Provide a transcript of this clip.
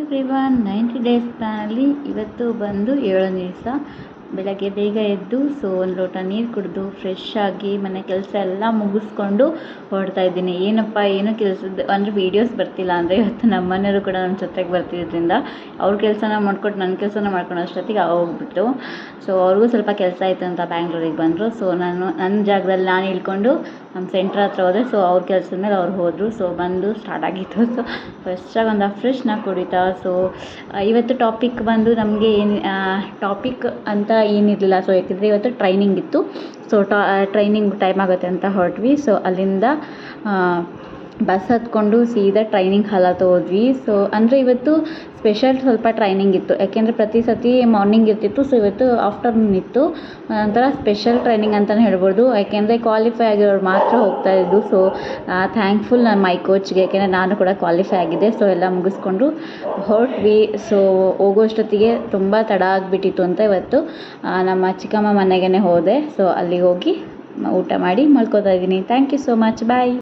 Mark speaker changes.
Speaker 1: Everyone 90 days ಪ್ಲ್ಯಾನಲ್ಲಿ ಇವತ್ತು ಬಂದು 7ನೇ ದಿವಸ ಬೆಳಗ್ಗೆ ಬೇಗ ಎದ್ದು ಒಂದು ಲೋಟ ನೀರು ಕುಡಿದು ಫ್ರೆಶ್ ಆಗಿ ಮನೆ ಕೆಲಸ ಎಲ್ಲ ಮುಗಿಸ್ಕೊಂಡು ಹೊರಡ್ತಾ ಇದ್ದೀನಿ. ಏನು ಕೆಲಸದ ಅಂದರೆ ವೀಡಿಯೋಸ್ ಬರ್ತಿಲ್ಲ ಅಂದರೆ ಇವತ್ತು ನಮ್ಮ ಮನೆಯವರು ಕೂಡ ನನ್ನ ಜೊತೆಗೆ ಬರ್ತಿದ್ದರಿಂದ ಅವ್ರ ಕೆಲಸನ ಮಾಡ್ಕೊಟ್ಟು ನನ್ನ ಕೆಲಸನ ಮಾಡ್ಕೊಂಡು ಅಷ್ಟೊತ್ತಿಗೆ ಹೋಗ್ಬಿಟ್ಟು ಅವ್ರಿಗೂ ಸ್ವಲ್ಪ ಕೆಲಸ ಆಯಿತು ಅಂತ ಬ್ಯಾಂಗ್ಳೂರಿಗೆ ಬಂದರು. ನನ್ನ ಜಾಗದಲ್ಲಿ ನಾನು ಇಳ್ಕೊಂಡು ನಮ್ಮ ಸೆಂಟ್ರ್ ಹತ್ರ ಹೋದೆ. ಅವ್ರ ಕೆಲಸದ ಮೇಲೆ ಅವ್ರು ಹೋದರು. ಬಂದು ಸ್ಟಾರ್ಟ್ ಆಗಿತ್ತು. ಫಸ್ಟಾಗಿ ಒಂದು ಫ್ರೆಶ್ನ ಕುಡಿತಾ ಇವತ್ತು ಟಾಪಿಕ್ ಬಂದು ನಮಗೆ ಟಾಪಿಕ್ ಅಂತ ಏನಿರಲಿಲ್ಲ. ಯಾಕೆಂದರೆ ಇವತ್ತು ಟ್ರೈನಿಂಗ್ ಇತ್ತು. ಟ್ರೈನಿಂಗ್ ಟೈಮ್ ಆಗುತ್ತೆ ಅಂತ ಹೊರಟ್ವಿ. ಅಲ್ಲಿಂದ ಬಸ್ ಹತ್ಕೊಂಡು ಸೀದಾ ಟ್ರೈನಿಂಗ್ ಹಾಲ್ ಹತ್ರ ಹೋದ್ವಿ. ಅಂದರೆ ಇವತ್ತು ಸ್ಪೆಷಲ್ ಸ್ವಲ್ಪ ಟ್ರೈನಿಂಗ್ ಇತ್ತು. ಯಾಕೆಂದರೆ ಪ್ರತಿ ಸತಿ ಮಾರ್ನಿಂಗ್ ಇರ್ತಿತ್ತು. ಇವತ್ತು ಆಫ್ಟರ್ನೂನ್ ಇತ್ತು. ಒಂಥರ ಸ್ಪೆಷಲ್ ಟ್ರೈನಿಂಗ್ ಅಂತಲೇ ಹೇಳ್ಬೋದು. ಯಾಕೆಂದರೆ ಕ್ವಾಲಿಫೈ ಆಗಿರೋರು ಮಾತ್ರ ಹೋಗ್ತಾ ಇದ್ದು. ಥ್ಯಾಂಕ್ಫುಲ್ ನನ್ನ ಮೈ ಕೋಚ್ಗೆ, ಯಾಕೆಂದರೆ ನಾನು ಕೂಡ ಕ್ವಾಲಿಫೈ ಆಗಿದ್ದೆ. ಎಲ್ಲ ಮುಗಿಸ್ಕೊಂಡು ಹೊರಟ್ವಿ. ಹೋಗೋಷ್ಟೊತ್ತಿಗೆ ತುಂಬ ತಡ ಆಗಿಬಿಟ್ಟಿತ್ತು ಅಂತ ಇವತ್ತು ನಮ್ಮ ಚಿಕ್ಕಮ್ಮ ಮನೆಗೇ ಹೋದೆ. ಅಲ್ಲಿಗೆ ಹೋಗಿ ಊಟ ಮಾಡಿ ಮಲ್ಕೋತಾ ಇದ್ದೀನಿ. Thank you so much. Bye.